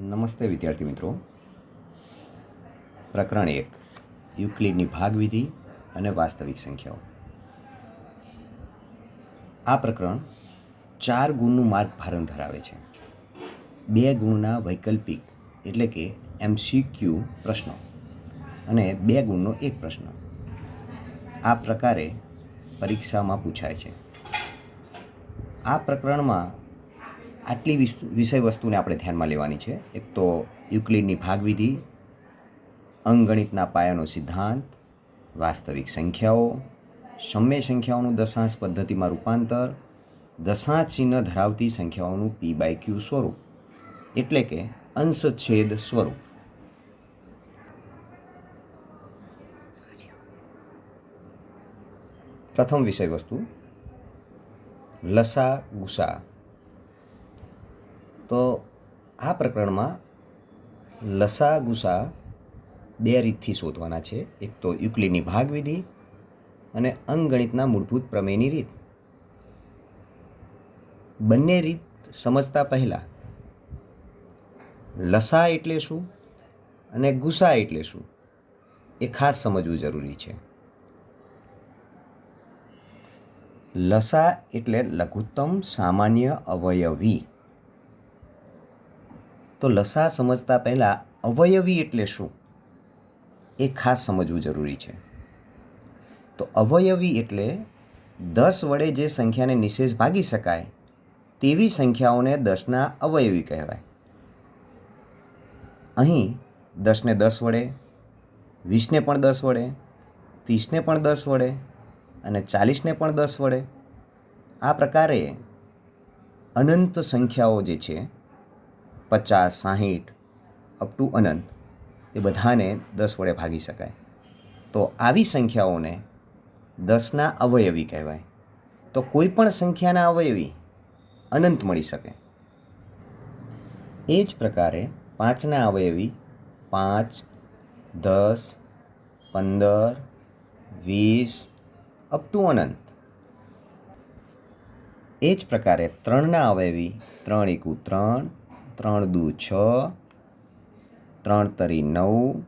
નમસ્તે વિદ્યાર્થી મિત્રો. પ્રકરણ 1 યુક્લિડની ભાગવિધિ અને વાસ્તવિક સંખ્યાઓ. આ પ્રકરણ 4 ગુણનું માર્ગ ભારણ ધરાવે છે. 2 ગુણના વૈકલ્પિક એટલે કે MCQ પ્રશ્નો અને 2 ગુણનો એક પ્રશ્ન આ પ્રકારે પરીક્ષામાં પૂછાય છે. આ પ્રકરણમાં આટલી વિષય વસ્તુને આપણે ધ્યાનમાં લેવાની છે. એક તો યુક્લિડની ભાગવિધિ, અંકગણિતના પાયાનો સિદ્ધાંત, વાસ્તવિક સંખ્યાઓ, સમય સંખ્યાઓનું દશાંશ પદ્ધતિમાં રૂપાંતર, દશાંશ ચિહ્ન ધરાવતી સંખ્યાઓનું P/Q સ્વરૂપ એટલે કે અંશછેદ સ્વરૂપ. પ્રથમ વિષય વસ્તુ લસા ગુસા. તો આ પ્રકરણમાં લસા ગુસા 2 રીતથી શોધવાના છે. એક તો યુક્લિડની ભાગવિધિ અને અંકગણિતના મૂળભૂત પ્રમેયની રીત. બંને રીત સમજતા પહેલાં લસા એટલે શું અને ગુસા એટલે શું એ ખાસ સમજવું જરૂરી છે. લસા એટલે લઘુત્તમ સામાન્ય અવયવી. તો લસા સમજતા પહેલાં અવયવી એટલે શું એ ખાસ સમજવું જરૂરી છે. તો અવયવી એટલે 10 વડે જે સંખ્યાને નિશેષ ભાગી શકાય તેવી સંખ્યાઓને 10ના અવયવી કહેવાય. અહીં 10ને 10 વડે, 20ને પણ 10 વડે, 30ને પણ 10 વડે અને 40ને પણ 10 વડે આ પ્રકારે અનંત સંખ્યાઓ જે છે 50, 60 અપ ટુ અનંત એ બધાને 10 વડે ભાગી શકાય. તો આવી સંખ્યાઓને 10ના અવયવી કહેવાય. તો કોઈ પણ સંખ્યાના અવયવી અનંત મળી શકે. એ જ પ્રકારે 5ના અવયવી 5, 10, 15, 20 અપ ટુ અનંત. એ જ પ્રકારે 3ના અવયવી 3 × 3, 3 × 2 = 6, 3 × 3 = 9,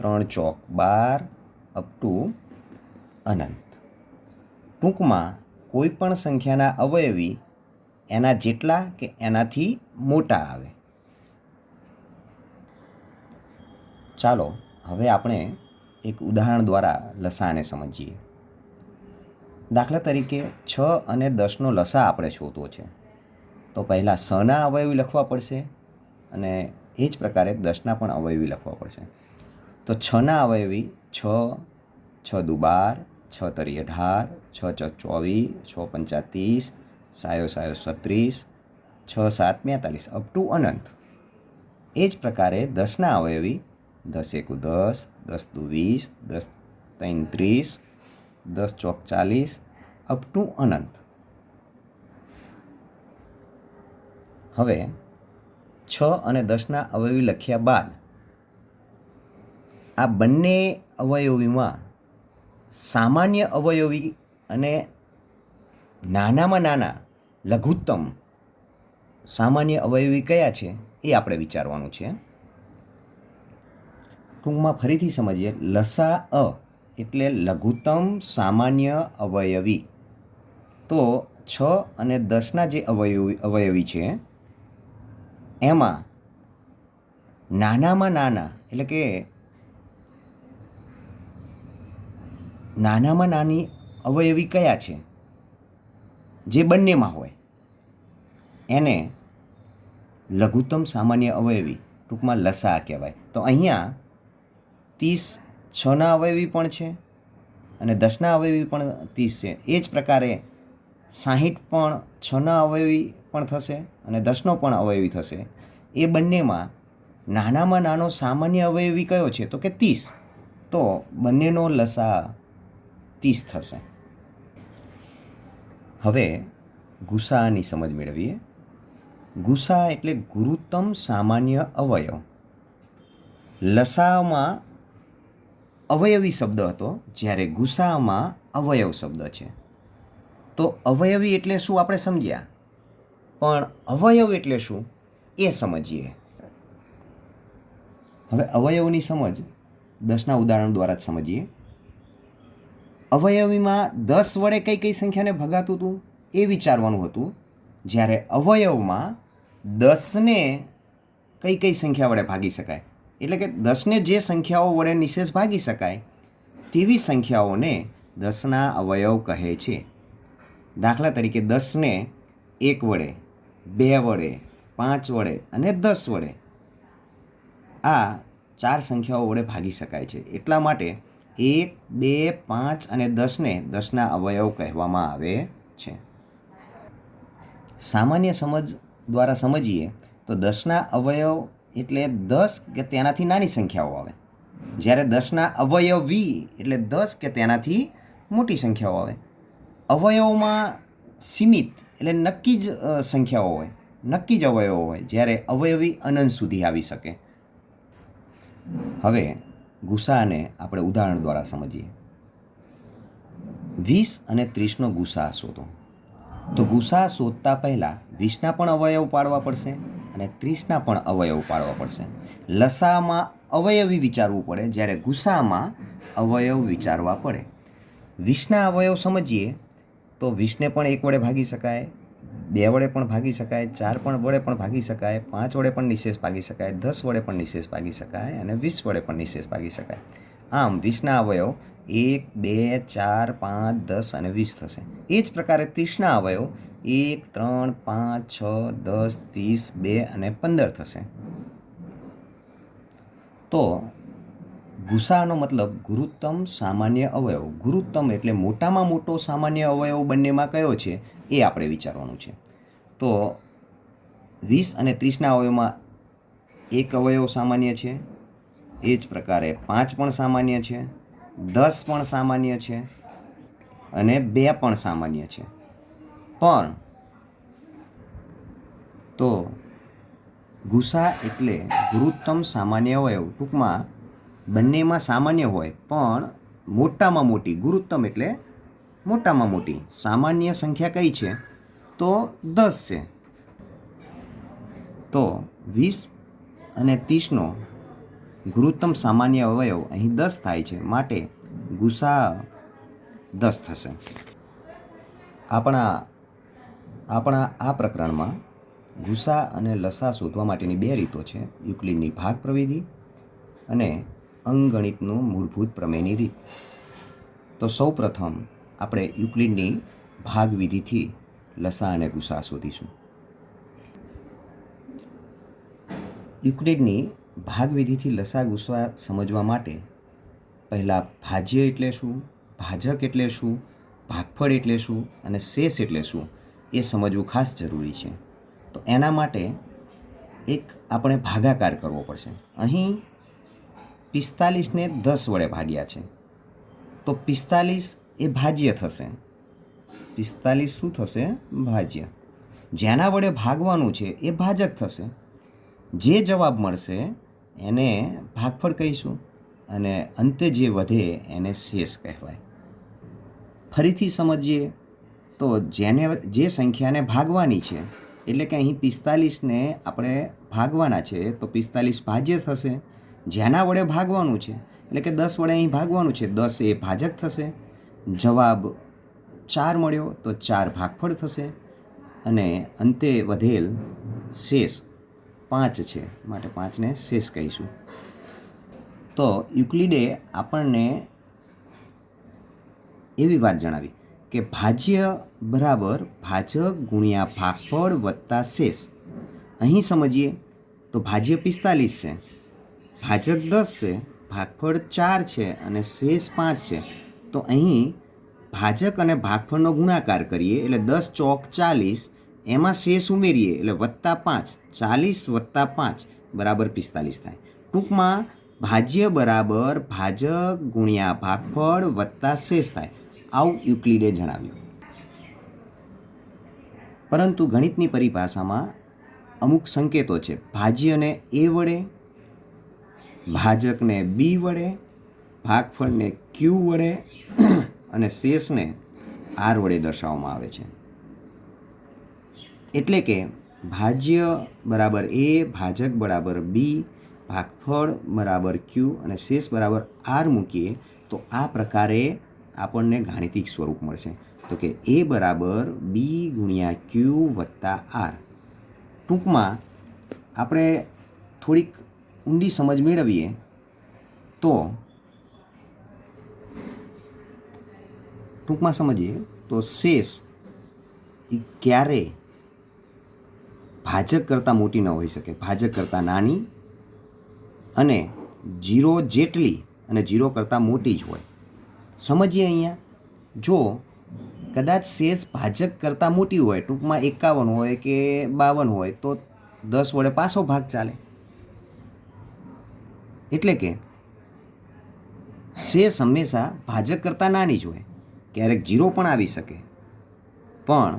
3 × 4 = 12 અપ ટુ અનંત. ટૂંકમાં કોઈ પણ સંખ્યાના અવયવી એના જેટલા કે એનાથી મોટા આવે. ચાલો હવે આપણે એક ઉદાહરણ દ્વારા લસાને સમજીએ. દાખલા તરીકે 6 અને 10નો લસા આપણે શોધવો છે. તો પહેલાં 6ના અવયવી લખવા પડશે અને એ જ પ્રકારે 10ના પણ અવયવી લખવા પડશે. તો 6ના અવયવી 6, 6 દુ 12, 6 તરી 18, 6 ચોક 24, 6 પંચા 30, 6 36, 6 7 42 અપ ટુ અનંત. એ જ પ્રકારે 10ના અવયવી 10 × 1 = 10, 10 દુ 20, 10 3 30, 10 ચોક 40 અપ ટુ અનંત. હવે 6 અને 10ના અવયવી લખ્યા બાદ આ બંને અવયવીમાં સામાન્ય અવયવી અને નાનામાં નાના લઘુત્તમ સામાન્ય અવયવી કયા છે એ આપણે વિચારવાનું છે. ટૂંકમાં ફરીથી સમજીએ. લસા અ એટલે લઘુત્તમ સામાન્ય અવયવી. તો 6 અને 10ના જે અવયવી છે એમાં નાનામાં નાના એટલે કે નાનામાં નાની અવયવી કયા છે જે બંનેમાં હોય એને લઘુત્તમ સામાન્ય અવયવી ટૂંકમાં લસા કહેવાય. તો અહીંયા 30 6ના અવયવી પણ છે અને 10ના અવયવી પણ 30 છે. એ જ પ્રકારે 60 પણ 6ના અવયવી પણ થશે અને 10નો પણ અવયવી થશે. એ બંનેમાં નાનામાં નાનો સામાન્ય અવયવી કયો છે તો કે 30. તો બંનેનો લસા 30 થશે. હવે ગુસાની સમજ મેળવીએ. ગુસા એટલે ગુરુત્તમ સામાન્ય અવયવ. લસામાં અવયવી શબ્દ હતો જ્યારે ગુસામાં અવયવ શબ્દ છે. તો અવયવી એટલે શું આપણે સમજ્યા, પણ અવયવ એટલે શું એ સમજીએ. હવે અવયવની સમજ 10ના ઉદાહરણ દ્વારા જ સમજીએ. અવયવીમાં 10 વડે કઈ કઈ સંખ્યાને ભગાતું હતું એ વિચારવાનું હતું, જ્યારે અવયવમાં 10ને કઈ કઈ સંખ્યા વડે ભાગી શકાય, એટલે કે 10ને જે સંખ્યાઓ વડે નિશેષ ભાગી શકાય તેવી સંખ્યાઓને 10ના અવયવ કહે છે. દાખલા તરીકે 10ને 1 વડે, 2 વડે, 5 વડે અને 10 વડે આ 4 સંખ્યાઓ વડે ભાગી શકાય છે. એટલા માટે 1, 2, 5 અને 10ને 10ના અવયવ કહેવામાં આવે છે. સામાન્ય સમજ દ્વારા સમજીએ તો 10ના અવયવ એટલે 10 કે તેનાથી નાની સંખ્યાઓ આવે, જ્યારે 10ના અવયવી એટલે 10 કે તેનાથી મોટી સંખ્યાઓ આવે. અવયવોમાં સીમિત એટલે નક્કી જ સંખ્યાઓ હોય, નક્કી જ અવયવો હોય, જ્યારે અવયવી અનંત સુધી આવી શકે. હવે ગુસાઅને આપણે ઉદાહરણ દ્વારા સમજીએ. 20 અને 30નો ગુસાઅ શોધો. તો ગુસાઅ શોધતા પહેલાં 20ના પણ અવયવ પાડવા પડશે અને 30ના પણ અવયવ પાડવા પડશે. લસાઅમાં અવયવી વિચારવું પડે, જ્યારે ગુસાઅમાં અવયવ વિચારવા પડે. 20ના અવયવ સમજીએ તો 20ને પણ 1 વડે ભાગી શકાય, 2 વડે પણ ભાગી શકાય, 4 વડે પણ ભાગી શકાય, 5 વડે પણ નિશેષ ભાગી શકાય, 10 વડે પણ નિશેષ ભાગી શકાય અને 20 વડે પણ નિશેષ ભાગી શકાય. આમ 20ના અવયવ 1, 2, 4, 5, 10 અને 20 થશે. એ જ પ્રકારે 30ના અવયવ 1, 3, 5, 6, 10, 30, 2 અને 15 થશે. તો ગુસાઅનો મતલબ ગુરુત્તમ સામાન્ય અવયવ. ગુરુત્તમ એટલે મોટામાં મોટો સામાન્ય અવયવ બંનેમાં કયો છે એ આપણે વિચારવાનું છે. તો 20 અને 30ના અવયવમાં 1 અવયવ સામાન્ય છે, એ જ પ્રકારે 5 પણ સામાન્ય છે, 10 પણ સામાન્ય છે અને 2 પણ સામાન્ય છે. પણ તો ગુસાઅ એટલે ગુરુત્તમ સામાન્ય અવયવ. ટૂંકમાં બંનેમાં સામાન્ય હોય પણ મોટામાં મોટી, ગુરુત્તમ એટલે મોટામાં મોટી સામાન્ય સંખ્યા કઈ છે તો 10 છે. તો 20 અને 30નો ગુરુત્તમ સામાન્ય અવયવ અહીં 10 થાય છે, માટે ગુસાઅ 10 થશે. આપણા આ પ્રકરણમાં ગુસાઅ અને લસાઅ શોધવા માટેની 2 રીતો છે, યુક્લિડની ભાગ પ્રવિધિ અને અંકગણિતનું મૂળભૂત પ્રમેયની રીત. તો સૌપ્રથમ આપણે યુક્લિડની ભાગ વિધિથી લસાઅ અને ગુસાઅ શોધીશું. યુક્લિડની ભાગ વિધિથી લસાઅ ગુસાઅ સમજવા માટે પહેલાં ભાજ્ય એટલે શું, ભાજક એટલે શું, ભાગફળ એટલે શું અને શેષ એટલે શું એ સમજવું ખાસ જરૂરી છે. તો એના માટે એક આપણે ભાગાકાર કરવો પડશે. અહીં 45ને 10 વડે ભાગ્યા છે, તો 45 એ ભાજ્ય થશે. 45 શું થશે? ભાજ્ય. જેના વડે ભાગવાનું છે એ ભાજક થશે. જે જવાબ મળશે એને ભાગફળ કહીશું અને અંતે જે વધે એને શેષ કહેવાય. ફરીથી સમજીએ તો જે સંખ્યાને ભાગવાની છે, એટલે કે અહીં 45ને આપણે ભાગવાના છે તો 45 ભાજ્ય થશે. જેના વડે ભાગવાનું છે એટલે કે 10 વડે અહીં ભાગવાનું છે, 10 એ ભાજક થશે. જવાબ 4 મળ્યો તો 4 ભાગફળ થશે અને અંતે વધેલ શેષ 5 છે, માટે 5ને શેષ કહીશું. તો યુક્લિડે આપણને એવી વાત જણાવી કે ભાજ્ય બરાબર ભાજક ગુણ્યા ભાગફળ વત્તા શેષ. અહીં સમજીએ તો ભાજ્ય 45 છે, ભાજક 10 છે, ભાગફળ 4 છે અને શેષ 5 છે. તો અહીં ભાજક અને ભાગફળનો ગુણાકાર કરીએ એટલે 10 ચોક 40, એમાં શેષ ઉમેરીએ એટલે વત્તા 5, 40 વત્તા 5 બરાબર 45 થાય. ટૂંકમાં ભાજ્ય બરાબર ભાજક ગુણ્યા ભાગફળ વત્તા શેષ થાય, આવું યુક્લિડે જણાવ્યું. પરંતુ ગણિતની પરિભાષામાં અમુક સંકેતો છે. ભાજ્યને a વડે, ભાજકને b વડે, ભાગફળને q વડે અને શેષને r વડે દર્શાવવામાં આવે છે. એટલે કે ભાજ્ય બરાબર a, ભાજક બરાબર b, ભાગફળ બરાબર ક્યુ અને શેષ બરાબર આર મૂકીએ તો આ પ્રકારે આપણને ગાણિતિક સ્વરૂપ મળશે. તો કે એ બરાબર બી ગુણ્યા ક્યુ વત્તા આર. ટૂંકમાં આપણે થોડીક ઊંડી સમજ મેળવીએ તો ટૂંકમાં સમજીએ તો શેષ એ ક્યારે ભાજક કરતાં મોટી ન હોઈ શકે, ભાજક કરતાં નાની અને 0 જેટલી અને 0 કરતાં મોટી જ હોય. સમજીએ અહીંયા, જો કદાચ શેષ ભાજક કરતાં મોટી હોય, ટૂંકમાં 51 હોય કે 52 હોય, તો 10 વડે પાછો ભાગ ચાલે. એટલે કે શેષ હંમેશા ભાજક કરતાં નાની જ હોય. ક્યારેક 0 પણ આવી શકે, પણ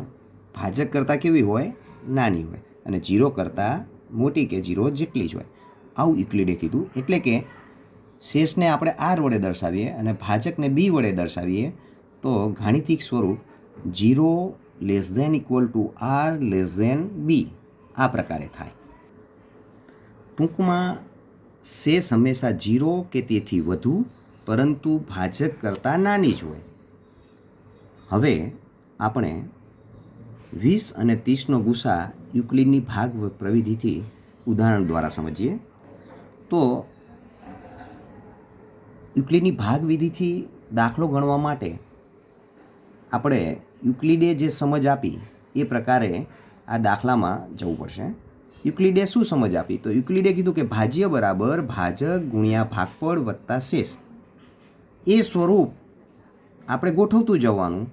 ભાજક કરતાં કેવી હોય? નાની હોય, અને 0 કરતાં મોટી કે 0 જેટલી જ હોય. આવું યુક્લિડે કીધું. એટલે કે શેષને આપણે આર વડે દર્શાવીએ અને ભાજકને બી વડે દર્શાવીએ તો ગાણિતિક સ્વરૂપ 0 <= આર બી આ પ્રકારે થાય. ટૂંકમાં શેષ હંમેશા 0 કે તેથી વધુ પરંતુ ભાજક કરતાં નાની જ હોય. હવે આપણે 20 અને 30નો ગુસા યુક્લિડની ભાગ પ્રવિધિથી ઉદાહરણ દ્વારા સમજીએ. તો યુક્લિડની ભાગ વિધિથી દાખલો ગણવા માટે આપણે યુક્લિડે જે સમજ આપી એ પ્રકારે આ દાખલામાં જવું પડશે. યુક્લિડે શું સમજ આપી? તો યુક્લિડે કીધું કે ભાજ્ય બરાબર ભાજક ગુણ્યા ભાગફળ વત્તા શેષ. એ સ્વરૂપ આપણે ગોઠવતું જવાનું.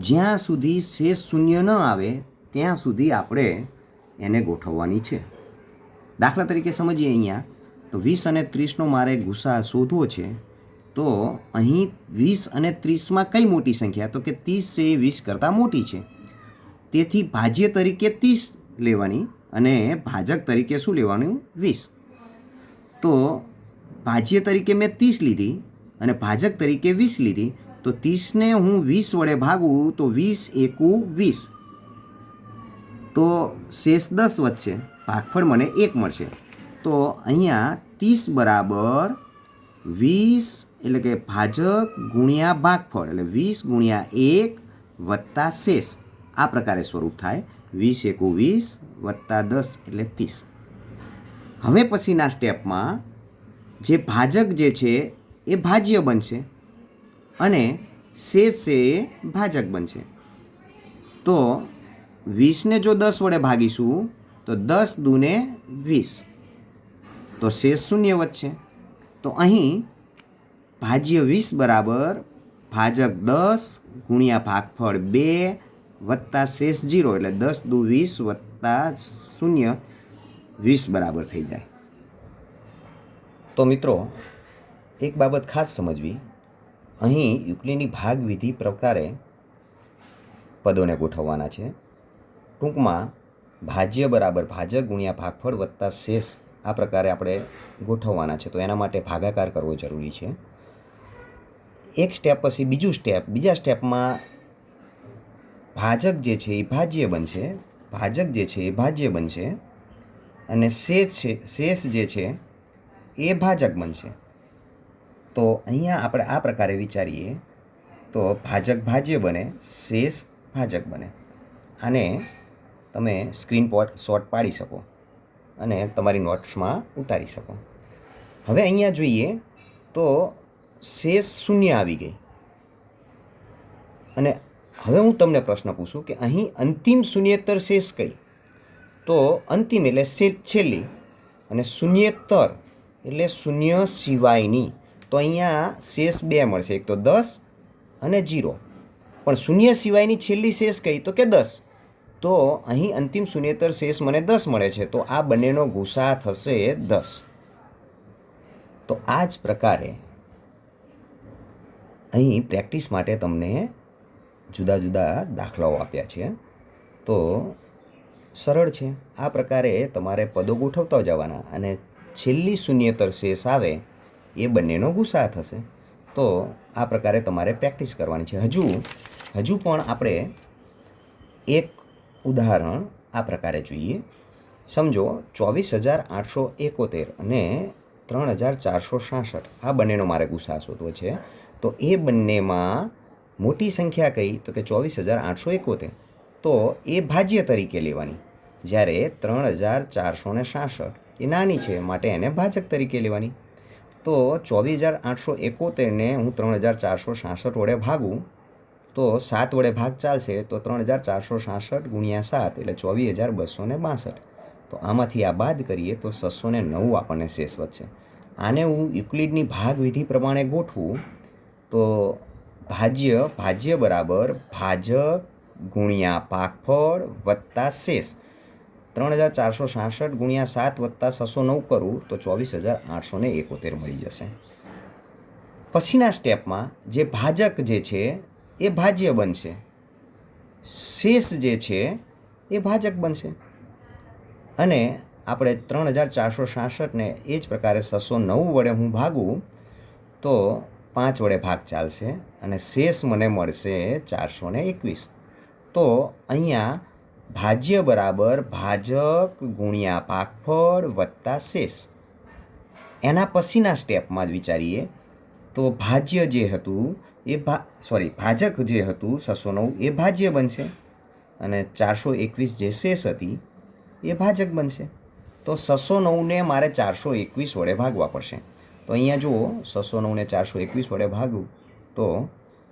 જ્યાં સુધી શેષ શૂન્ય ન આવે ત્યાં સુધી આપણે એને ગોઠવવાની છે. દાખલા તરીકે સમજીએ અહીંયા, તો 20 અને 30નો મારે ગુસા શોધવો છે. તો અહીં 20 અને 30માં કઈ મોટી સંખ્યા? તો કે 30 છે એ 20 કરતાં મોટી છે. તેથી ભાજ્ય તરીકે 30 લેવાની અને ભાજક તરીકે શું લેવાનું? 20. તો ભાજ્ય તરીકે મેં 30 લીધી અને ભાજક તરીકે 20 લીધી. તો 30ને હું 20 વડે ભાગું તો 20 એકુ 20. તો શેષ 10 વધશે, ભાગફળ મને 1 મળશે. તો અહીંયા 30 બરાબર 20 એટલે કે ભાજક ગુણ્યા ભાગફળ એટલે 20 ગુણ્યા 1 વત્તા શેષ આ પ્રકારે સ્વરૂપ થાય. 20 એકુ 20 વત્તા 10 એટલે 30. હવે પછીના સ્ટેપમાં જે ભાજક જે છે એ ભાજ્ય બનશે અને શેષ છે એ ભાજક બનશે. તો 20ને જો 10 વડે ભાગીશું તો 10 દૂને 20, તો શેષ શૂન્ય વધશે. તો અહીં ભાજ્ય 20 બરાબર ભાજક 10 ગુણ્યા ભાગફળ 2 વત્તા શેષ 0 એટલે 10 દુ 20 વત્તા 0 20 બરાબર થઈ જાય. તો મિત્રો, એક બાબત ખાસ સમજવી, અહીં યુક્લિડની ભાગ વિધિ પ્રકારે પદોને ગોઠવવાના છે. ટૂંકમાં ભાજ્ય બરાબર ભાજક ગુણ્યા ભાગફળ વત્તા શેષ આ પ્રકારે આપણે ગોઠવવાના છે. તો એના માટે ભાગાકાર કરવો જરૂરી છે. એક સ્ટેપ પછી બીજું સ્ટેપ, બીજા સ્ટેપમાં ભાજક જે છે એ ભાજ્ય બનશે, ભાજક જે છે એ ભાજ્ય બનશે અને શેષ જે છે એ ભાજક બનશે. તો અહીંયા આપણે આ પ્રકારે વિચારીએ તો ભાજક ભાજ્ય બને, શેષ ભાજક બને. આને તમે સ્ક્રીન શોટ પાડી શકો અને તમારી નોટ્સમાં ઉતારી શકો. હવે અહીંયા જોઈએ તો શેષ શૂન્ય આવી ગઈ અને હવે હું તમને પ્રશ્ન પૂછું કે અહીં અંતિમ શૂન્યેતર શેષ કઈ? તો અંતિમ એટલે છેલ્લી અને શૂન્યેતર એટલે શૂન્ય સિવાયની. તો અહીંયા શેષ 2 મળશે, એક તો 10 અને 0. પણ શૂન્ય સિવાયની છેલ્લી શેષ કઈ? તો કે 10. તો અહીં અંતિમ શૂન્યેતર શેષ મને 10 મળે છે. તો આ બંનેનો ગુસા થશે 10. તો આ જ પ્રકારે અહીં પ્રેક્ટિસ માટે તમને જુદા જુદા દાખલાઓ આપ્યા છે. તો સરળ છે. આ પ્રકારે તમારે પદો ગોઠવતા જવાના અને છેલ્લી શૂન્યેતર શેષ આવે એ બંનેનો ગુસા થશે. તો આ પ્રકારે તમારે પ્રેક્ટિસ કરવાની છે. હજુ પણ આપણે એક ઉદાહરણ આ પ્રકારે જોઈએ. સમજો 24,871 અને 3,466 આ બંનેનો મારે ગુસા શોધવો છે. તો એ બંનેમાં મોટી સંખ્યા કઈ? તો કે 24,871. તો એ ભાજ્ય તરીકે લેવાની, જ્યારે 3,466 એ નાની છે, માટે એને ભાજક તરીકે લેવાની. તો 24,871ને હું 3,466 વડે ભાગું તો 7 વડે ભાગ ચાલશે. તો 3,466 ગુણ્યા 7 એટલે 24,262. તો આમાંથી આ બાદ કરીએ તો 609 આપણને શેષ વધશે. આને હું યુક્લિડની ભાગવિધિ પ્રમાણે ગોઠવું તો ભાજ્ય બરાબર ભાજક ગુણ્યા ભાગફળ વત્તા શેષ. 3,466 ગુણ્યા 7 વત્તા 609 કરું તો 24,871 મળી જશે. પછીના સ્ટેપમાં જે ભાજક જે છે એ ભાજ્ય બનશે, શેષ જે છે એ ભાજક બનશે. અને આપણે 3,466ને એ જ પ્રકારે 609 વડે હું ભાગું તો 5 વડે ભાગ ચાલશે અને શેષ મને મળશે 421. તો અહીંયા ભાજ્ય બરાબર ભાજક ગુણ્યા ભાગફળ વત્તા શેષ. એના પછીના સ્ટેપમાં જ વિચારીએ તો ભાજ્ય જે હતું ભાજક જે હતું 609 એ ભાજ્ય બનશે અને 421 જે શેષ હતી એ ભાજક બનશે. તો 609ને મારે 421 વડે ભાગવા પડશે. તો અહીંયા જુઓ 609ને 421 વડે ભાગું તો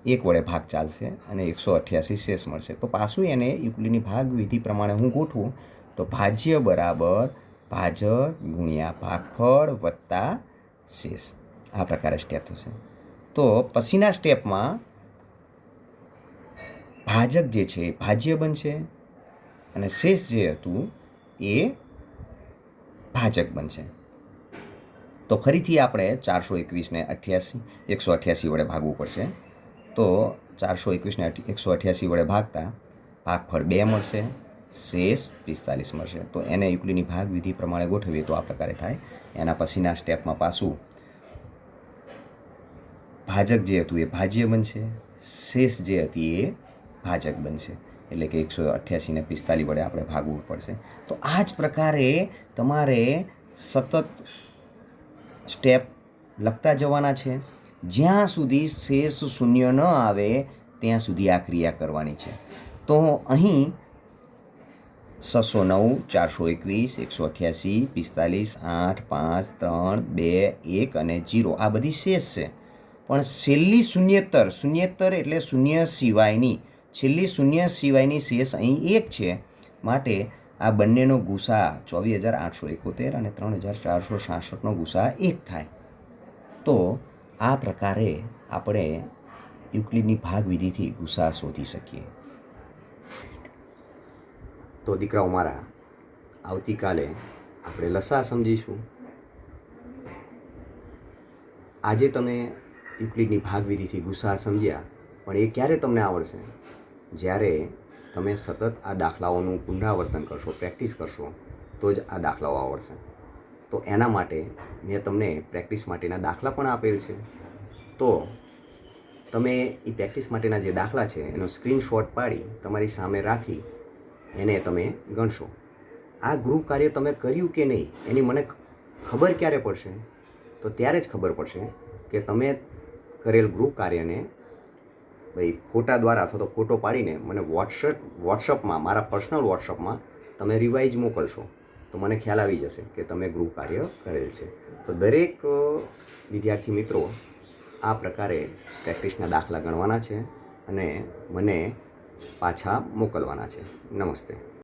1 વડે ભાગ ચાલશે અને 188 શેષ મળશે. તો પાછું એને યુક્લિડની ભાગવિધિ પ્રમાણે હું ગોઠવું તો ભાજ્ય બરાબર ભાજક ગુણ્યા ભાગફળ વત્તા શેષ. આ પ્રકારે સ્ટેપ થશે. તો પછીના સ્ટેપમાં ભાજક જે છે એ ભાજ્ય બનશે અને શેષ જે હતું એ ભાજક બનશે. તો ફરીથી આપણે 421ને 188 વડે ભાગવું પડશે. તો 421ને 188 વડે ભાગતા ભાગફળ 2 મળશે, શેષ 45 મળશે. તો એને યુક્લિડની ભાગવિધિ પ્રમાણે ગોઠવીએ તો આ પ્રકારે થાય. એના પછીના સ્ટેપમાં પાછું ભાજક જે હતું એ ભાજ્ય બનશે, શેષ જે હતી એ ભાજક બનશે. એટલે કે 188ને 45 વડે આપણે ભાગવું પડશે. તો આ જ પ્રકારે તમારે સતત સ્ટેપ લખતા જવાના છે. જ્યાં સુધી શેષ શૂન્ય ન આવે ત્યાં સુધી આ ક્રિયા કરવાની છે. તો અહીં 609, 421, 188, 45, 8, 5, 3, 2, 1 અને 0 આ બધી શેષ છે. પણ છેલ્લી શૂન્યેતર એટલે શૂન્ય સિવાયની શેષ અહીં 1 છે. માટે આ બંનેનો ગુસા 24,871 અને 3,466નો ગુસા 1 થાય. તો આ પ્રકારે આપણે યુક્લિડની ભાગવિધિથી ગુસા શોધી શકીએ. તો દીકરાઓ મારા, આવતીકાલે આપણે લસા સમજીશું. આજે તમે યુક્લિડની ભાગવિધિથી ગુસા સમજ્યા, પણ એ ક્યારે તમને આવડશે? જ્યારે તમે સતત આ દાખલાઓનું પુનરાવર્તન કરશો, પ્રેક્ટિસ કરશો, તો જ આ દાખલાઓ આવડશે. તો એના માટે મેં તમને પ્રેક્ટિસ માટેના દાખલા પણ આપેલ છે. તો તમે એ પ્રેક્ટિસ માટેના જે દાખલા છે એનો સ્ક્રીનશોટ પાડી તમારી સામે રાખી એને તમે ગણશો. આ ગૃહ કાર્ય તમે કર્યું કે નહીં એની મને ખબર ક્યારે પડશે? તો ત્યારે જ ખબર પડશે કે તમે કરેલ ગૃહ કાર્યને ફોટા દ્વારા અથવા તો ફોટો પાડીને મને વોટ્સઅપમાં મારા પર્સનલ વોટ્સઅપમાં તમે રિવાઇઝ મોકલશો તો મને ખ્યાલ આવી જશે કે તમે ગૃહ કાર્ય કરેલ છે. તો દરેક વિદ્યાર્થી મિત્રો આ પ્રકારે પ્રેક્ટિસના દાખલા ગણવાના છે અને મને પાછા મોકલવાના છે. નમસ્તે.